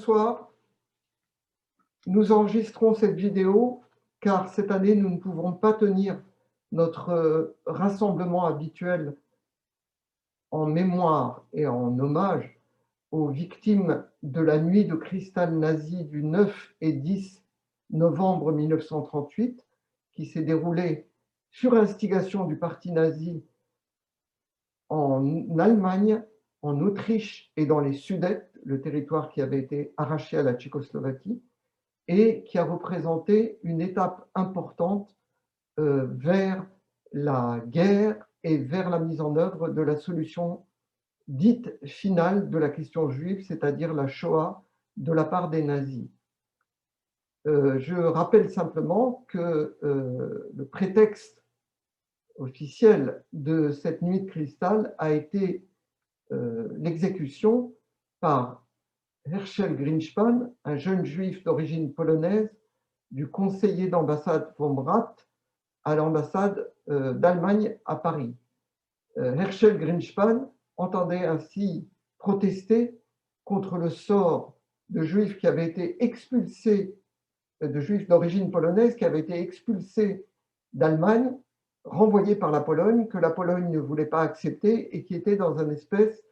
Bonsoir, nous enregistrons cette vidéo car cette année nous ne pouvons pas tenir notre rassemblement habituel en mémoire et en hommage aux victimes de la nuit de cristal nazie du 9 et 10 novembre 1938 qui s'est déroulée sur instigation du parti nazi en Allemagne, en Autriche et dans les Sudètes, le territoire qui avait été arraché à la Tchécoslovaquie, et qui a représenté une étape importante vers la guerre et vers la mise en œuvre de la solution dite finale de la question juive, c'est-à-dire la Shoah de la part des nazis. Je rappelle simplement que le prétexte officiel de cette nuit de cristal a été l'exécution par Herschel Grynszpan, un jeune juif d'origine polonaise, du conseiller d'ambassade von Brath à l'ambassade d'Allemagne à Paris. Herschel Grynszpan entendait ainsi protester contre le sort de juifs qui avaient été expulsés, de juifs d'origine polonaise qui avaient été expulsés d'Allemagne, renvoyés par la Pologne, que la Pologne ne voulait pas accepter et qui étaient dans une espèce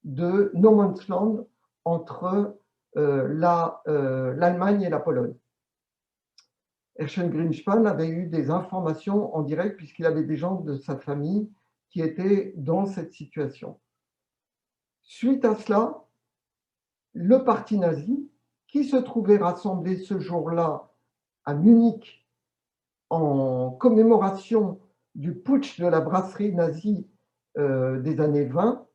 de no man's land entre l'Allemagne et la Pologne. Herschel Grynszpan avait eu des informations en direct puisqu'il avait des gens de sa famille qui étaient dans cette situation. Suite à cela, le parti nazi, qui se trouvait rassemblé ce jour-là à Munich en commémoration du putsch de la brasserie nazie des années 20,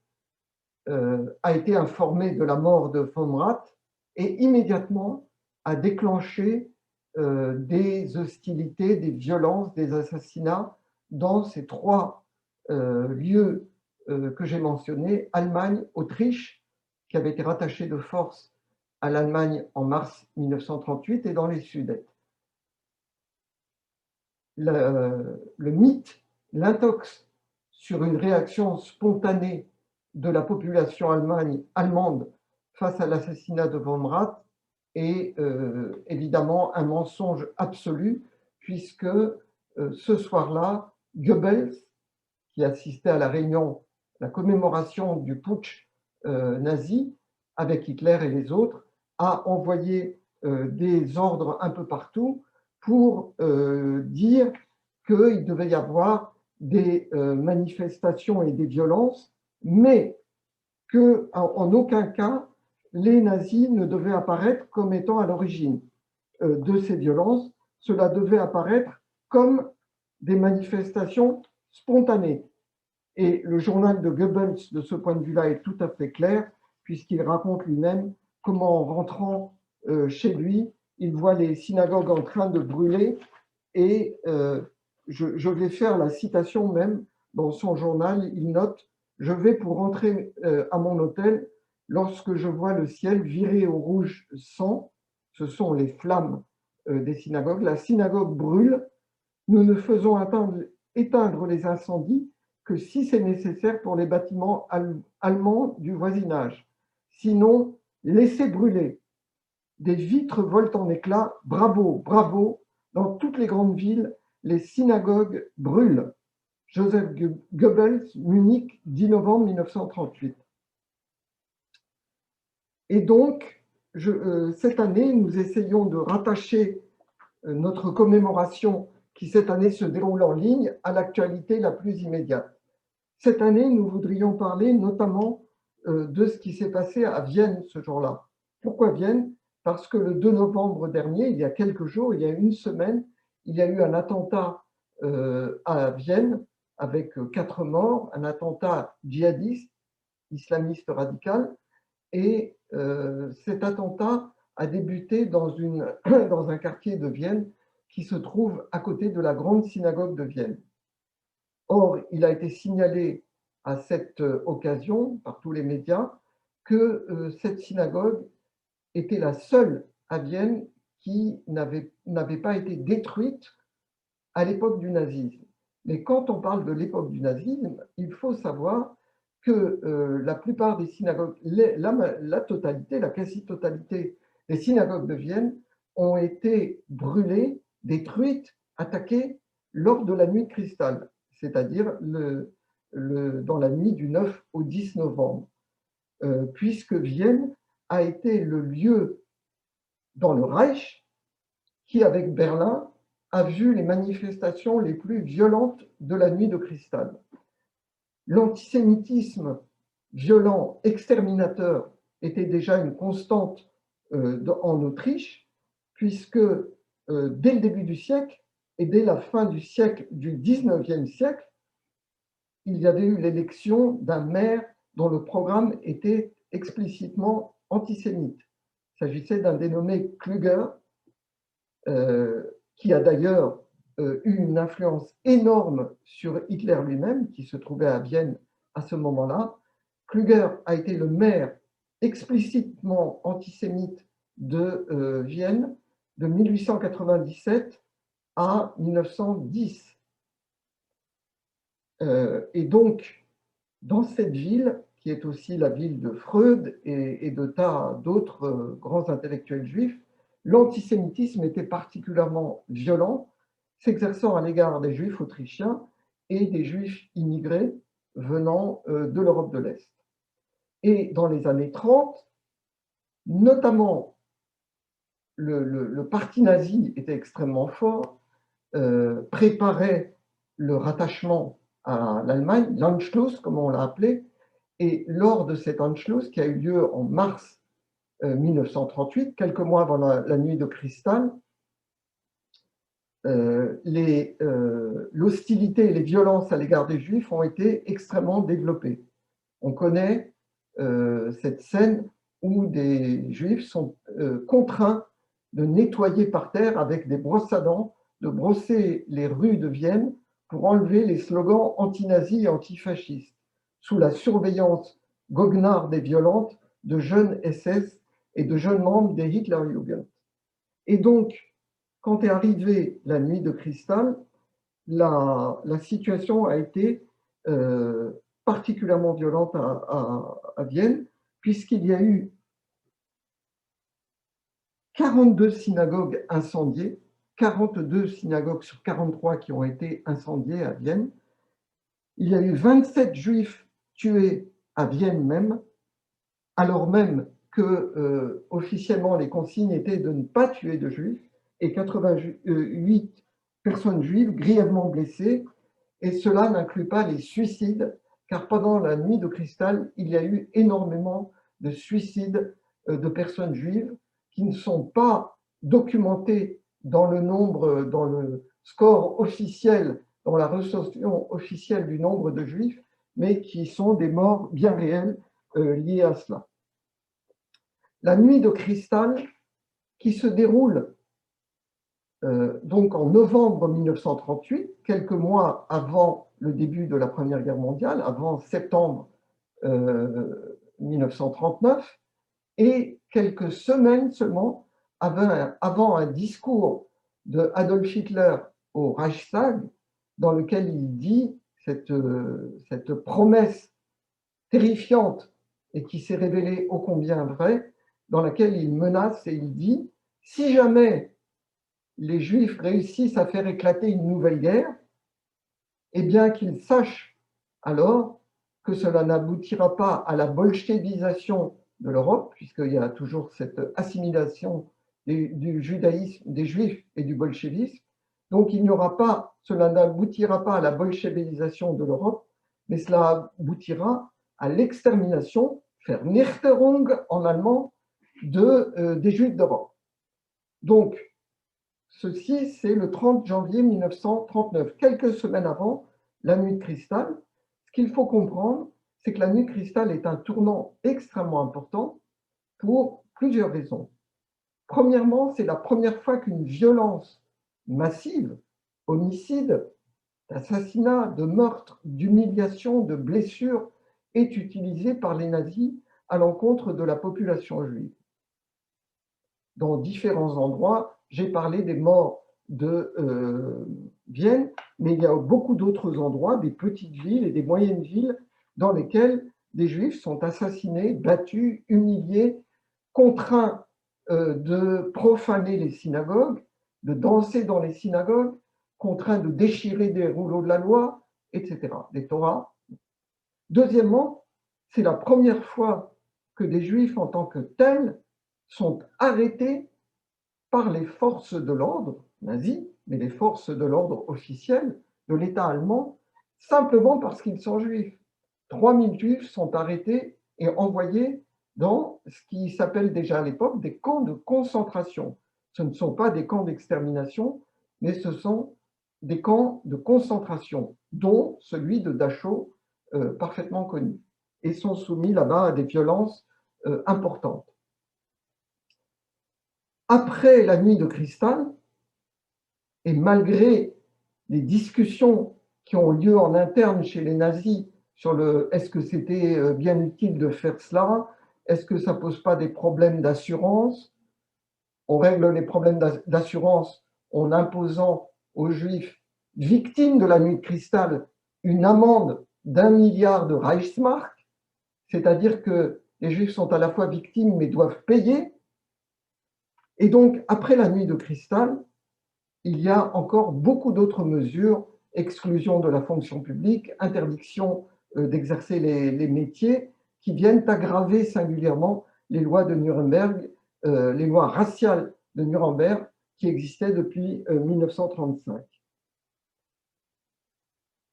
a été informé de la mort de von Brath et immédiatement a déclenché des hostilités, des violences, des assassinats dans ces trois lieux que j'ai mentionnés, Allemagne, Autriche, qui avait été rattaché de force à l'Allemagne en mars 1938, et dans les Sudètes. Le mythe, l'intox sur une réaction spontanée de la population allemande face à l'assassinat de von Brath est évidemment un mensonge absolu, puisque ce soir-là, Goebbels, qui assistait à la réunion, la commémoration du putsch nazi avec Hitler et les autres, a envoyé des ordres un peu partout pour dire qu'il devait y avoir des manifestations et des violences, mais qu'en aucun cas les nazis ne devaient apparaître comme étant à l'origine de ces violences. Cela devait apparaître comme des manifestations spontanées. Et le journal de Goebbels, de ce point de vue-là, est tout à fait clair, puisqu'il raconte lui-même comment, en rentrant chez lui, il voit les synagogues en train de brûler. Et je vais faire la citation même dans son journal. Il note: « Je vais pour rentrer à mon hôtel lorsque je vois le ciel virer au rouge sang. » Ce sont les flammes des synagogues. La synagogue brûle. Nous ne faisons éteindre les incendies que si c'est nécessaire pour les bâtiments allemands du voisinage. Sinon, laissez brûler. Des vitres volent en éclats. Bravo, bravo. Dans toutes les grandes villes, les synagogues brûlent. Joseph Goebbels, Munich, 10 novembre 1938. Et donc, cette année, nous essayons de rattacher notre commémoration qui cette année se déroule en ligne à l'actualité la plus immédiate. Cette année, nous voudrions parler notamment de ce qui s'est passé à Vienne ce jour-là. Pourquoi Vienne? Parce que le 2 novembre dernier, il y a quelques jours, il y a une semaine, il y a eu un attentat à Vienne avec 4 morts, un attentat djihadiste, islamiste radical, et cet attentat a débuté dans un quartier de Vienne qui se trouve à côté de la grande synagogue de Vienne. Or, il a été signalé à cette occasion par tous les médias que cette synagogue était la seule à Vienne qui n'avait pas été détruite à l'époque du nazisme. Mais quand on parle de l'époque du nazisme, il faut savoir que la plupart des synagogues, la totalité, la quasi-totalité les synagogues de Vienne ont été brûlées, détruites, attaquées lors de la nuit de cristal, c'est-à-dire dans la nuit du 9 au 10 novembre, puisque Vienne a été le lieu dans le Reich qui, avec Berlin, a vu les manifestations les plus violentes de la nuit de cristal. L'antisémitisme violent, exterminateur, était déjà une constante en Autriche, puisque dès le début du siècle et dès la fin du siècle du 19e siècle, il y avait eu l'élection d'un maire dont le programme était explicitement antisémite. Il s'agissait d'un dénommé Klüger, qui a d'ailleurs eu une influence énorme sur Hitler lui-même, qui se trouvait à Vienne à ce moment-là. Klüger a été le maire explicitement antisémite de Vienne de 1897 à 1910. Et donc, dans cette ville, qui est aussi la ville de Freud et de tas d'autres grands intellectuels juifs, l'antisémitisme était particulièrement violent, s'exerçant à l'égard des juifs autrichiens et des juifs immigrés venant de l'Europe de l'Est. Et dans les années 30, notamment, le parti nazi était extrêmement fort, préparait le rattachement à l'Allemagne, l'Anschluss, comme on l'a appelé, et lors de cet Anschluss, qui a eu lieu en mars 1938, quelques mois avant la nuit de cristal, l'hostilité et les violences à l'égard des Juifs ont été extrêmement développées. On connaît cette scène où des Juifs sont contraints de nettoyer par terre avec des brosses à dents, de brosser les rues de Vienne pour enlever les slogans anti-nazis et antifascistes, sous la surveillance goguenarde et violente de jeunes SS et de jeunes membres des Hitlerjugend. Et donc, quand est arrivée la nuit de cristal, la situation a été particulièrement violente à Vienne, puisqu'il y a eu 42 synagogues incendiées, 42 synagogues sur 43 qui ont été incendiées à Vienne. Il y a eu 27 juifs tués à Vienne même, alors même que officiellement les consignes étaient de ne pas tuer de juifs, et 88 personnes juives grièvement blessées, et cela n'inclut pas les suicides, car pendant la nuit de cristal, il y a eu énormément de suicides de personnes juives qui ne sont pas documentés dans le nombre, dans le score officiel, dans la recensation officielle du nombre de juifs, mais qui sont des morts bien réelles liées à cela. La nuit de cristal, qui se déroule donc en novembre 1938, quelques mois avant le début de la Première Guerre mondiale, avant septembre 1939, et quelques semaines seulement avant un discours de Adolf Hitler au Reichstag, dans lequel il dit cette promesse terrifiante et qui s'est révélée ô combien vraie, dans laquelle il menace et il dit « Si jamais les Juifs réussissent à faire éclater une nouvelle guerre, eh bien qu'ils sachent alors que cela n'aboutira pas à la bolchevisation de l'Europe, puisqu'il y a toujours cette assimilation du judaïsme, des Juifs et du bolchevisme. Donc cela n'aboutira pas à la bolchevisation de l'Europe, mais cela aboutira à l'extermination, Vernichtung en allemand, des Juifs d'Europe. Donc, ceci, c'est le 30 janvier 1939, quelques semaines avant la nuit de cristal. Ce qu'il faut comprendre, c'est que la nuit de cristal est un tournant extrêmement important pour plusieurs raisons. Premièrement, c'est la première fois qu'une violence massive, homicide, d'assassinat, de meurtre, d'humiliation, de blessure, est utilisée par les nazis à l'encontre de la population juive. Dans différents endroits, j'ai parlé des morts de Vienne, mais il y a beaucoup d'autres endroits, des petites villes et des moyennes villes, dans lesquelles des Juifs sont assassinés, battus, humiliés, contraints de profaner les synagogues, de danser dans les synagogues, contraints de déchirer des rouleaux de la loi, etc., des Torahs. Deuxièmement, c'est la première fois que des Juifs en tant que tels sont arrêtés par les forces de l'ordre nazis, mais les forces de l'ordre officielles de l'État allemand, simplement parce qu'ils sont juifs. 3000 Juifs sont arrêtés et envoyés dans ce qui s'appelle déjà à l'époque des camps de concentration. Ce ne sont pas des camps d'extermination, mais ce sont des camps de concentration, dont celui de Dachau, parfaitement connu, et sont soumis là-bas à des violences importantes. Après la nuit de cristal, et malgré les discussions qui ont lieu en interne chez les nazis sur le est-ce que c'était bien utile de faire cela, est-ce que ça ne pose pas des problèmes d'assurance? On règle les problèmes d'assurance en imposant aux Juifs victimes de la nuit de cristal une amende d'1 milliard de Reichsmark, c'est-à-dire que les Juifs sont à la fois victimes mais doivent payer. Et donc, après la nuit de cristal, il y a encore beaucoup d'autres mesures, exclusion de la fonction publique, interdiction d'exercer les métiers, qui viennent aggraver singulièrement les lois de Nuremberg, les lois raciales de Nuremberg qui existaient depuis 1935.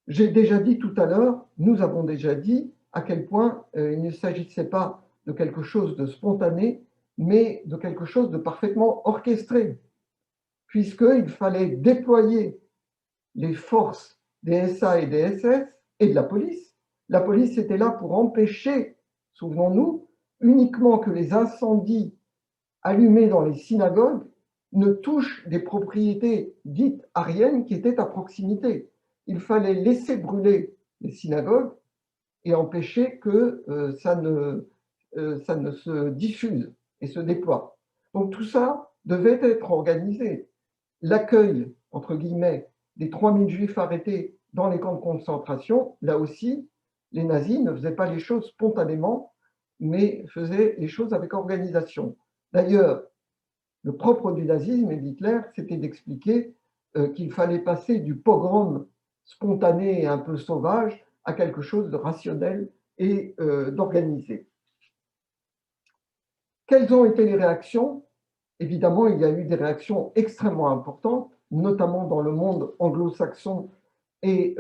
J'ai déjà dit tout à l'heure, nous avons déjà dit à quel point il ne s'agissait pas de quelque chose de spontané, mais de quelque chose de parfaitement orchestré, puisqu'il fallait déployer les forces des SA et des SS et de la police. La police était là pour empêcher, souvenons-nous, uniquement que les incendies allumés dans les synagogues ne touchent des propriétés dites aryennes qui étaient à proximité. Il fallait laisser brûler les synagogues et empêcher que ça ne se diffuse et se déploie. Donc tout ça devait être organisé. L'accueil, entre guillemets, des 3000 Juifs arrêtés dans les camps de concentration, là aussi, les nazis ne faisaient pas les choses spontanément, mais faisaient les choses avec organisation. D'ailleurs, le propre du nazisme et d'Hitler, c'était d'expliquer qu'il fallait passer du pogrom spontané et un peu sauvage à quelque chose de rationnel et d'organisé. Quelles ont été les réactions? Évidemment, il y a eu des réactions extrêmement importantes, notamment dans le monde anglo-saxon et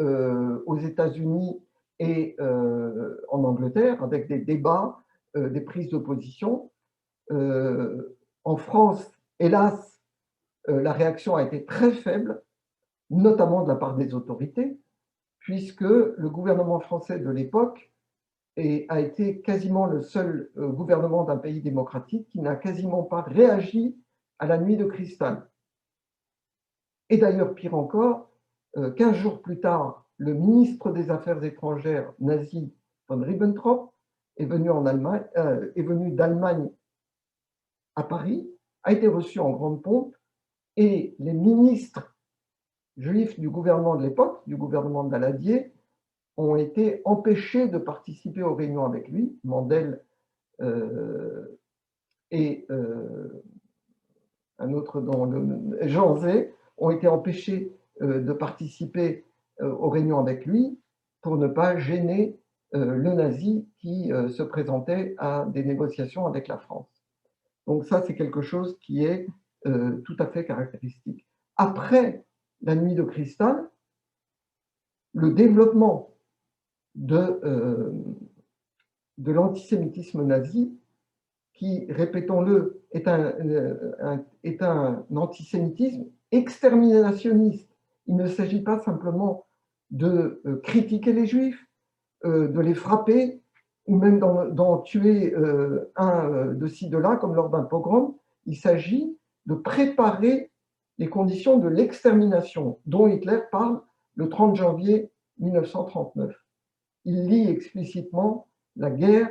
aux États-Unis et en Angleterre, avec des débats, des prises de position. En France, hélas, la réaction a été très faible, notamment de la part des autorités, puisque le gouvernement français de l'époque a été quasiment le seul gouvernement d'un pays démocratique qui n'a quasiment pas réagi à la nuit de cristal. Et d'ailleurs, pire encore, 15 jours plus tard, le ministre des Affaires étrangères nazi von Ribbentrop est venu d'Allemagne à Paris, a été reçu en grande pompe, et les ministres juifs du gouvernement de l'époque, du gouvernement de Daladier, ont été empêchés de participer aux réunions avec lui. Mandel et un autre dont Jean Zay ont été empêchés de participer aux réunions avec lui pour ne pas gêner le nazi qui se présentait à des négociations avec la France. Donc ça, c'est quelque chose qui est tout à fait caractéristique. Après la nuit de cristal, le développement de l'antisémitisme nazi, qui, répétons-le, est un antisémitisme exterminationniste. Il ne s'agit pas simplement de critiquer les Juifs, de les frapper, ou même d'en tuer un de ci, de là, comme lors d'un pogrom. Il s'agit de préparer les conditions de l'extermination, dont Hitler parle le 30 janvier 1939. Il lie explicitement la guerre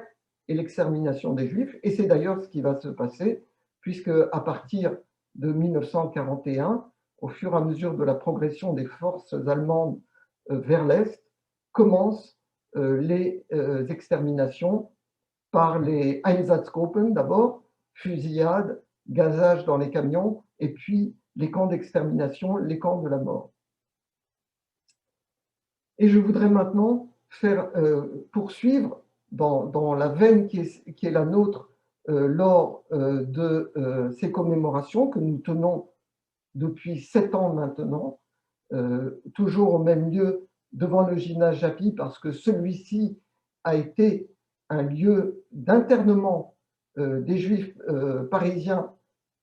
et l'extermination des Juifs, et c'est d'ailleurs ce qui va se passer, puisque à partir de 1941, au fur et à mesure de la progression des forces allemandes vers l'Est, commencent les exterminations par les Einsatzgruppen d'abord, fusillades, gazage dans les camions, et puis les camps d'extermination, les camps de la mort. Et je voudrais maintenant poursuivre dans la veine qui est la nôtre lors de ces commémorations que nous tenons depuis 7 ans maintenant, toujours au même lieu devant le gymnase Japy, parce que celui-ci a été un lieu d'internement des Juifs parisiens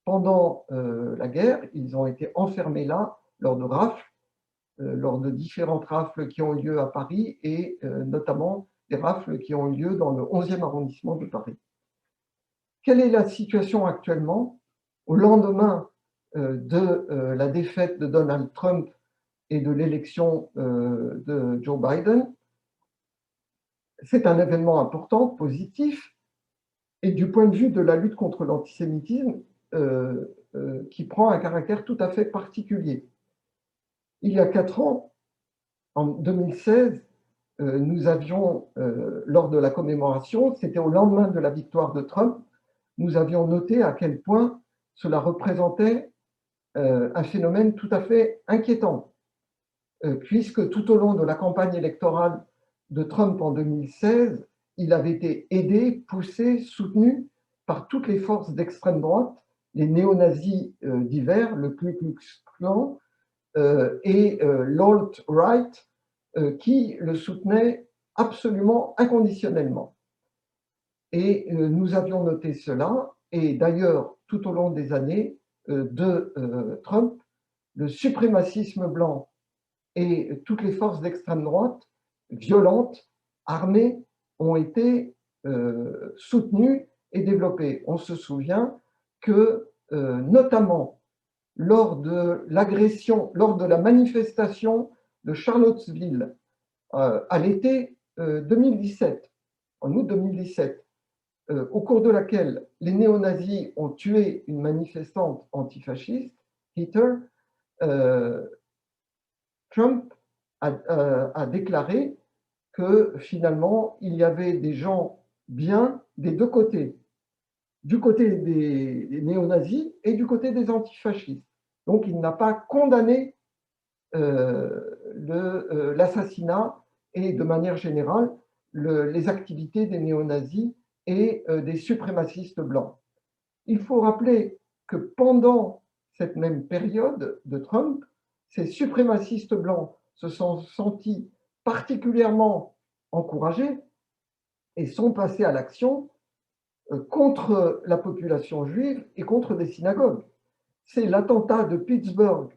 pendant la guerre. Ils ont été enfermés là lors de rafles, lors de différentes rafles qui ont eu lieu à Paris et notamment des rafles qui ont eu lieu dans le 11e arrondissement de Paris. Quelle est la situation actuellement au lendemain de la défaite de Donald Trump et de l'élection de Joe Biden? C'est un événement important, positif, et du point de vue de la lutte contre l'antisémitisme, qui prend un caractère tout à fait particulier. Il y a 4 ans, en 2016, nous avions, lors de la commémoration, c'était au lendemain de la victoire de Trump, nous avions noté à quel point cela représentait un phénomène tout à fait inquiétant, puisque tout au long de la campagne électorale de Trump en 2016, il avait été aidé, poussé, soutenu par toutes les forces d'extrême droite, les néo-nazis divers, le Ku Klux Klan et l'alt-right, qui le soutenaient absolument inconditionnellement. Et nous avions noté cela, et d'ailleurs, tout au long des années de Trump, le suprémacisme blanc et toutes les forces d'extrême droite, violentes, armées, ont été soutenues et développées. On se souvient que, notamment, lors de l'agression, lors de la manifestation de Charlottesville à l'été 2017, en août 2017, au cours de laquelle les néo-nazis ont tué une manifestante antifasciste, Heather, Trump a déclaré que finalement, il y avait des gens bien des deux côtés, du côté des néo-nazis et du côté des antifascistes. Donc, il n'a pas condamné l'assassinat et, de manière générale, les activités des néo-nazis et des suprémacistes blancs. Il faut rappeler que pendant cette même période de Trump, ces suprémacistes blancs se sont sentis particulièrement encouragés et sont passés à l'action contre la population juive et contre des synagogues. C'est l'attentat de Pittsburgh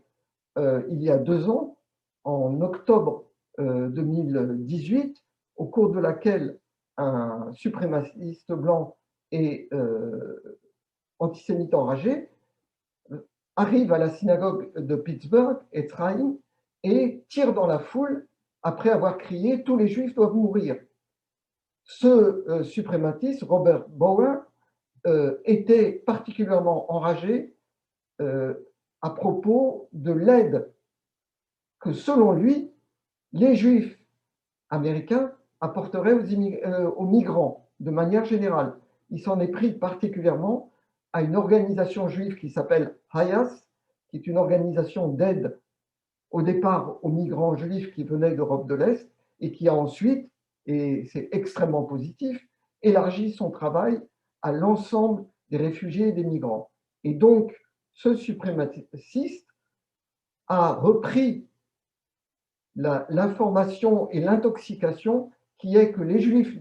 il y a 2 ans, en octobre 2018, au cours de laquelle un suprémaciste blanc et antisémite enragé arrive à la synagogue de Pittsburgh, Ephraim, et tire dans la foule après avoir crié « Tous les Juifs doivent mourir ». Ce suprématiste, Robert Bauer, était particulièrement enragé à propos de l'aide que, selon lui, les Juifs américains apporteraient aux migrants de manière générale. Il s'en est pris particulièrement à une organisation juive qui s'appelle Hayas, qui est une organisation d'aide au départ aux migrants juifs qui venaient d'Europe de l'Est et qui a ensuite, et c'est extrêmement positif, élargi son travail à l'ensemble des réfugiés et des migrants. Et donc, ce suprémaciste a repris l'information et l'intoxication qui est que les Juifs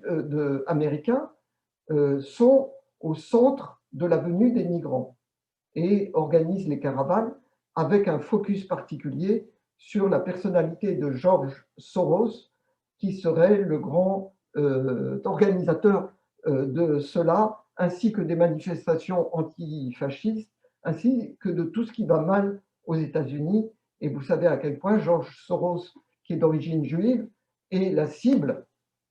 américains sont au centre de la venue des migrants et organisent les caravanes avec un focus particulier sur la personnalité de George Soros, qui serait le grand organisateur de cela, ainsi que des manifestations antifascistes, ainsi que de tout ce qui va mal aux États-Unis. Et vous savez à quel point George Soros, qui est d'origine juive, est la cible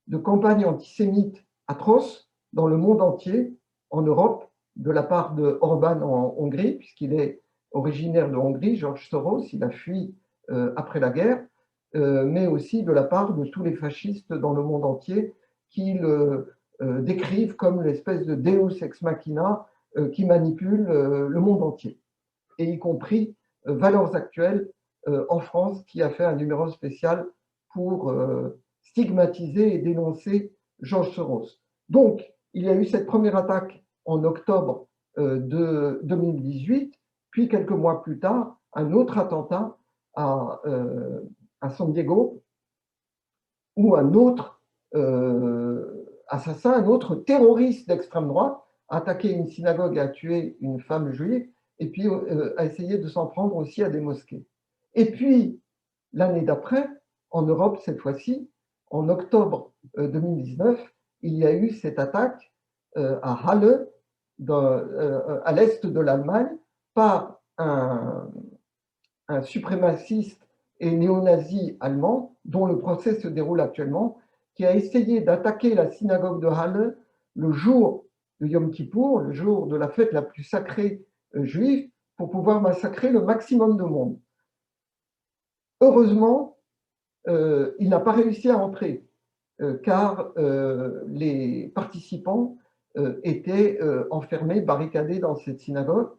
de campagnes antisémites atroces dans le monde entier, en Europe, de la part de Orban en Hongrie, puisqu'il est originaire de Hongrie, George Soros, il a fui après la guerre, mais aussi de la part de tous les fascistes dans le monde entier qui le décrivent comme l'espèce de Deus ex machina qui manipule le monde entier, et y compris Valeurs Actuelles en France, qui a fait un numéro spécial pour stigmatiser et dénoncer George Soros. Donc, il y a eu cette première attaque en octobre de 2018, puis quelques mois plus tard, un autre attentat à San Diego, où un autre assassin, un autre terroriste d'extrême droite, a attaqué une synagogue et a tué une femme juive, et puis a essayé de s'en prendre aussi à des mosquées. Et puis, l'année d'après, en Europe cette fois-ci, en octobre 2019, il y a eu cette attaque à Halle, à l'est de l'Allemagne, par un suprémaciste et néo-nazi allemand, dont le procès se déroule actuellement, qui a essayé d'attaquer la synagogue de Halle le jour de Yom Kippour, le jour de la fête la plus sacrée juive, pour pouvoir massacrer le maximum de monde. Heureusement, il n'a pas réussi à entrer, car les participants étaient enfermés, barricadés dans cette synagogue,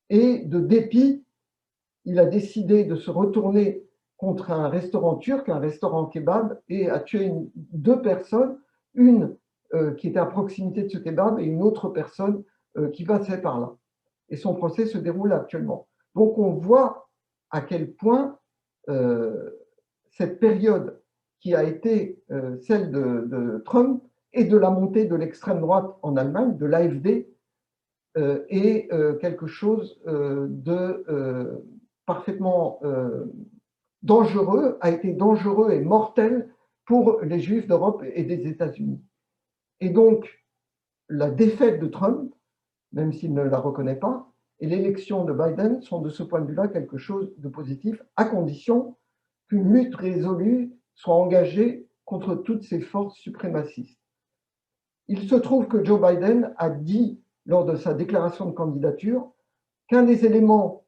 et de dépit, il a décidé de se retourner contre un restaurant turc, un restaurant kebab, et a tué deux personnes, une qui était à proximité de ce kebab et une autre personne qui passait par là. Et son procès se déroule actuellement. Donc on voit à quel point cette période qui a été celle de Trump et de la montée de l'extrême droite en Allemagne, de l'AfD, est quelque chose de parfaitement dangereux, a été dangereux et mortel pour les Juifs d'Europe et des États-Unis. Et donc, la défaite de Trump, même s'il ne la reconnaît pas, et l'élection de Biden sont de ce point de vue-là quelque chose de positif, à condition qu'une lutte résolue soit engagée contre toutes ces forces suprémacistes. Il se trouve que Joe Biden a dit lors de sa déclaration de candidature qu'un des éléments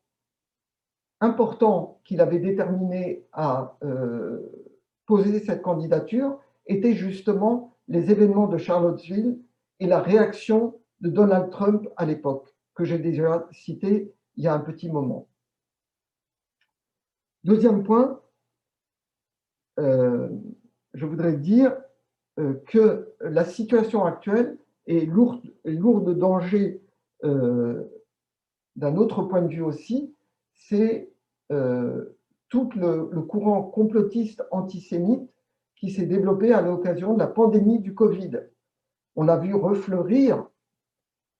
importants qu'il avait déterminé à poser cette candidature était justement les événements de Charlottesville et la réaction de Donald Trump à l'époque, que j'ai déjà cité il y a un petit moment. Deuxième point, je voudrais dire que la situation actuelle est lourde de danger d'un autre point de vue aussi, c'est tout le courant complotiste antisémite qui s'est développé à l'occasion de la pandémie du Covid. On a vu refleurir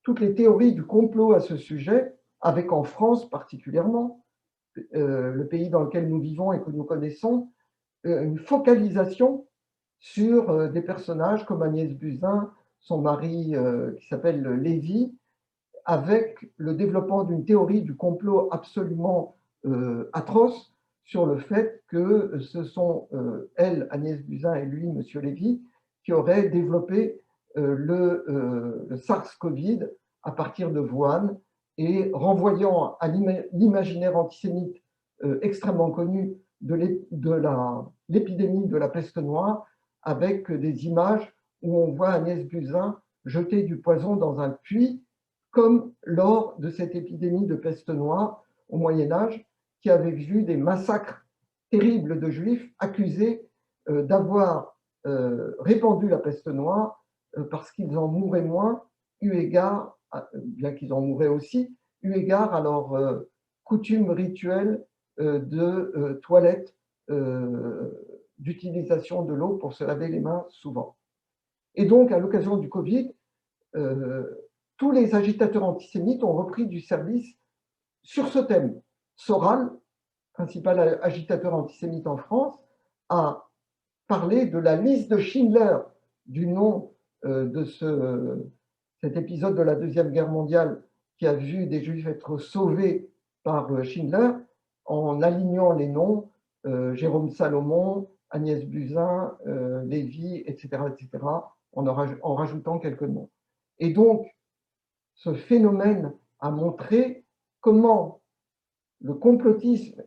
toutes les théories du complot à ce sujet, avec en France particulièrement, le pays dans lequel nous vivons et que nous connaissons, une focalisation sur des personnages comme Agnès Buzyn, son mari qui s'appelle Lévy, avec le développement d'une théorie du complot absolument atroce sur le fait que ce sont elle, Agnès Buzyn, et lui, M. Lévy, qui auraient développé le SARS-CoV à partir de Wuhan et renvoyant à l'imaginaire antisémite extrêmement connu de l'épidémie de la peste noire, avec des images où on voit Agnès Buzyn jeter du poison dans un puits, comme lors de cette épidémie de peste noire au Moyen-Âge, qui avait vu des massacres terribles de Juifs accusés d'avoir répandu la peste noire parce qu'ils en mouraient moins, eu égard, bien qu'ils en mouraient aussi, eu égard à leur coutume rituelle de toilette, d'utilisation de l'eau pour se laver les mains souvent. Et donc, à l'occasion du Covid, tous les agitateurs antisémites ont repris du service sur ce thème. Soral, principal agitateur antisémite en France, a parlé de la liste de Schindler, du nom de cet épisode de la Deuxième Guerre mondiale qui a vu des Juifs être sauvés par Schindler, en alignant les noms Jérôme Salomon, Agnès Buzyn, Lévy, etc., en rajoutant quelques noms. Et donc, ce phénomène a montré comment le complotisme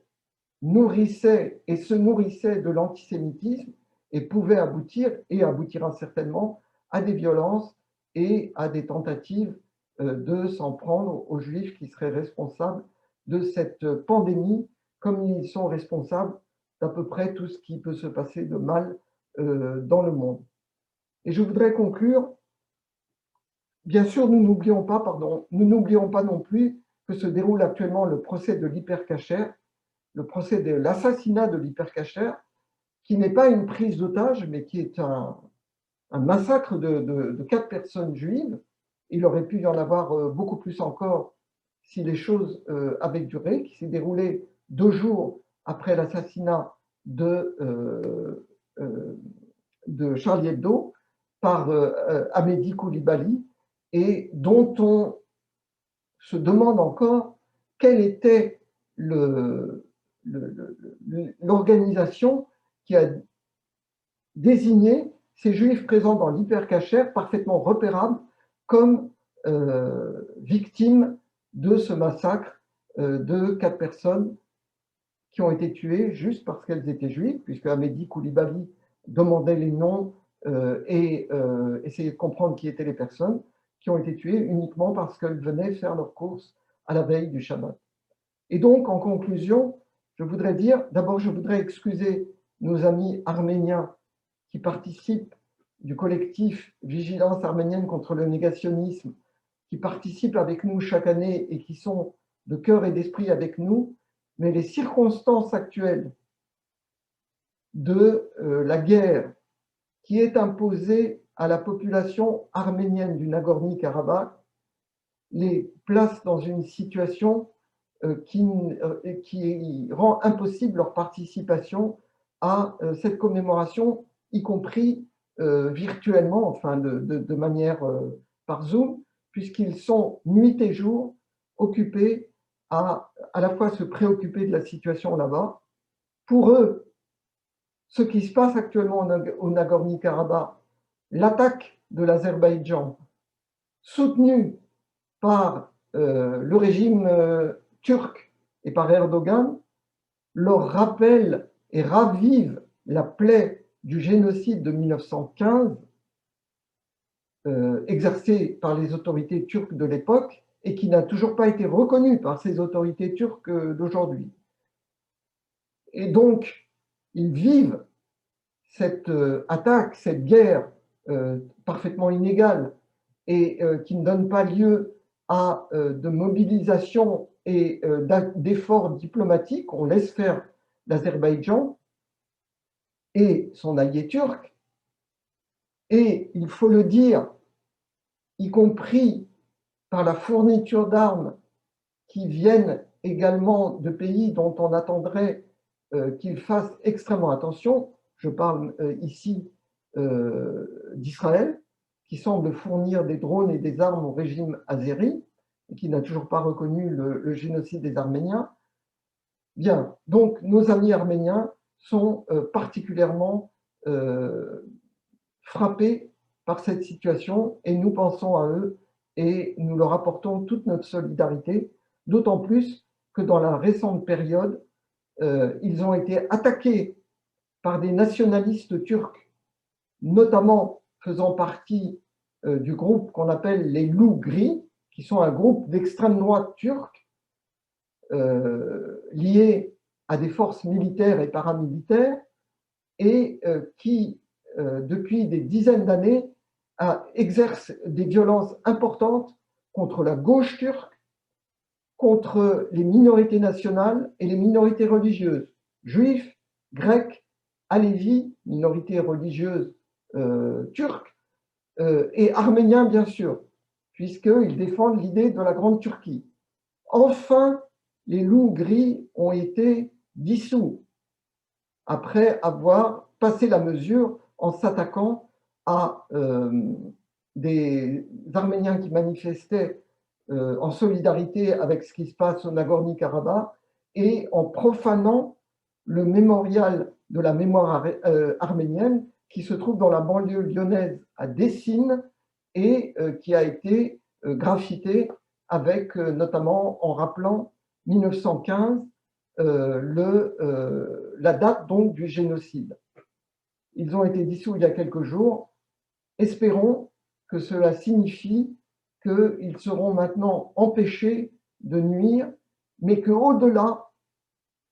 nourrissait et se nourrissait de l'antisémitisme et pouvait aboutir, et aboutira certainement, à des violences et à des tentatives de s'en prendre aux Juifs qui seraient responsables de cette pandémie, comme ils sont responsables d'à peu près tout ce qui peut se passer de mal dans le monde. Et je voudrais conclure, bien sûr, nous n'oublions pas non plus que se déroule actuellement le procès de l'hypercacher, le procès de l'assassinat de l'hypercacher, qui n'est pas une prise d'otage, mais qui est un massacre de 4 personnes juives. Il aurait pu y en avoir beaucoup plus encore si les choses avaient duré, qui s'est déroulé 2 jours après l'assassinat de Charlie Hebdo par Amédi Koulibaly, et dont on se demande encore quelle était l'organisation qui a désigné ces juifs présents dans l'hypercacher, parfaitement repérables, comme victimes de ce massacre de 4 personnes qui ont été tuées juste parce qu'elles étaient juives, puisque Amédi Koulibaly demandait les noms et essayait de comprendre qui étaient les personnes, qui ont été tuées uniquement parce qu'elles venaient faire leurs courses à la veille du Shabbat. Et donc, en conclusion, je voudrais dire, d'abord, je voudrais excuser nos amis arméniens qui participent du collectif Vigilance arménienne contre le négationnisme, qui participent avec nous chaque année et qui sont de cœur et d'esprit avec nous, mais les circonstances actuelles de la guerre qui est imposée à la population arménienne du Nagorno-Karabakh les placent dans une situation qui rend impossible leur participation à cette commémoration, y compris virtuellement, enfin de manière par Zoom, puisqu'ils sont nuit et jour occupés à la fois se préoccuper de la situation là-bas. Pour eux, ce qui se passe actuellement au Nagorno-Karabakh, l'attaque de l'Azerbaïdjan, soutenue par le régime turc et par Erdogan, leur rappelle et ravive la plaie du génocide de 1915 exercé par les autorités turques de l'époque et qui n'a toujours pas été reconnu par ces autorités turques d'aujourd'hui. Et donc, ils vivent cette attaque, cette guerre parfaitement inégale et qui ne donne pas lieu à de mobilisation et d'efforts diplomatiques. On laisse faire l'Azerbaïdjan et son allié turc. Et il faut le dire, y compris par la fourniture d'armes qui viennent également de pays dont on attendrait qu'ils fassent extrêmement attention. Je parle ici d'Israël, qui semble fournir des drones et des armes au régime azéri, et qui n'a toujours pas reconnu le génocide des Arméniens. Bien, donc nos amis arméniens sont particulièrement frappés par cette situation et nous pensons à eux et nous leur apportons toute notre solidarité, d'autant plus que dans la récente période, ils ont été attaqués par des nationalistes turcs, notamment faisant partie du groupe qu'on appelle les loups gris, qui sont un groupe d'extrême droite turque lié à des forces militaires et paramilitaires et qui, depuis des dizaines d'années, exercent des violences importantes contre la gauche turque, contre les minorités nationales et les minorités religieuses, juifs, grecs, alévis, minorités religieuses turques, et arméniens bien sûr, puisqu'ils défendent l'idée de la Grande Turquie. Enfin, les loups gris ont été dissous après avoir passé la mesure en s'attaquant à des Arméniens qui manifestaient en solidarité avec ce qui se passe au Nagorno-Karabakh et en profanant le mémorial de la mémoire arménienne qui se trouve dans la banlieue lyonnaise à Dessines et qui a été graffité avec notamment en rappelant 1915 la date donc du génocide. Ils ont été dissous il y a quelques jours. Espérons que cela signifie qu'ils seront maintenant empêchés de nuire, mais qu'au-delà,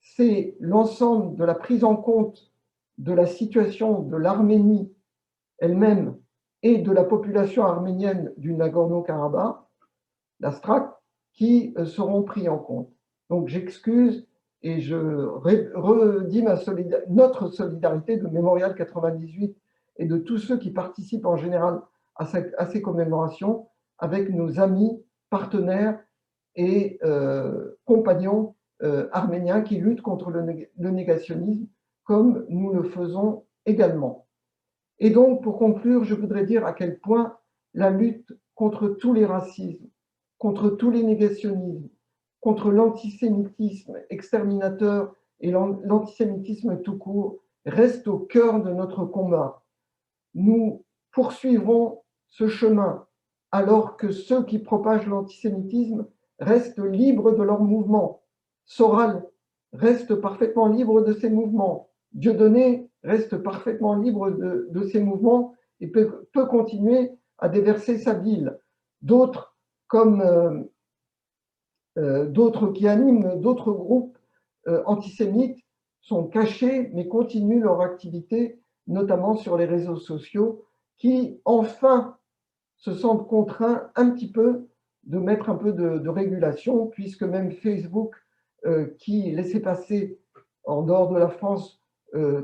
c'est l'ensemble de la prise en compte de la situation de l'Arménie elle-même et de la population arménienne du Nagorno-Karabakh, l'Astrak, qui seront pris en compte. Donc j'excuse et je redis notre solidarité de Mémorial 98 et de tous ceux qui participent en général à ces commémorations avec nos amis, partenaires et compagnons arméniens qui luttent contre le négationnisme comme nous le faisons également. Et donc, pour conclure, je voudrais dire à quel point la lutte contre tous les racismes, contre tous les négationnismes, contre l'antisémitisme exterminateur et l'antisémitisme tout court reste au cœur de notre combat. Nous poursuivrons ce chemin alors que ceux qui propagent l'antisémitisme restent libres de leurs mouvements. Soral reste parfaitement libre de ses mouvements. Dieudonné reste parfaitement libre de ses mouvements et peut continuer à déverser sa bile. D'autres, comme d'autres qui animent d'autres groupes antisémites, sont cachés mais continuent leur activité, notamment sur les réseaux sociaux, qui enfin se sentent contraints un petit peu de mettre un peu de régulation, puisque même Facebook, qui laissait passer en dehors de la France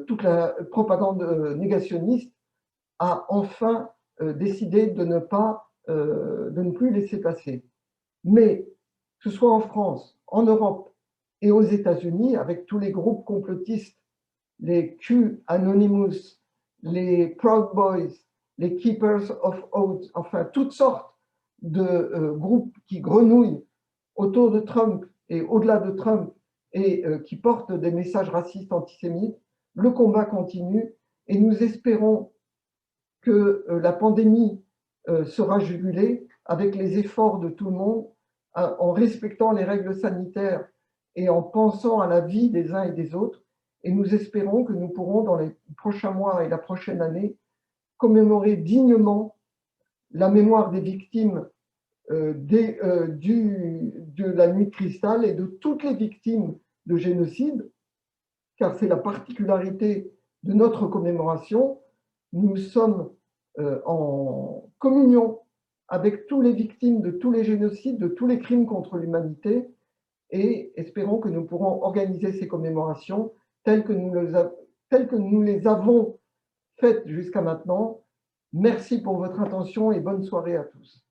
toute la propagande négationniste, a enfin décidé de ne plus laisser passer. Mais que ce soit en France, en Europe et aux États-Unis, avec tous les groupes complotistes, les Q Anonymous, les Proud Boys, les Keepers of Oath, enfin toutes sortes de groupes qui grenouillent autour de Trump et au-delà de Trump et qui portent des messages racistes antisémites, le combat continue et nous espérons que la pandémie sera jugulée avec les efforts de tout le monde en respectant les règles sanitaires et en pensant à la vie des uns et des autres. Et nous espérons que nous pourrons, dans les prochains mois et la prochaine année, commémorer dignement la mémoire des victimes de la nuit de cristal et de toutes les victimes de génocide, car c'est la particularité de notre commémoration. Nous sommes en communion avec toutes les victimes de tous les génocides, de tous les crimes contre l'humanité, et espérons que nous pourrons organiser ces commémorations telles que nous les avons faites jusqu'à maintenant. Merci pour votre attention et bonne soirée à tous.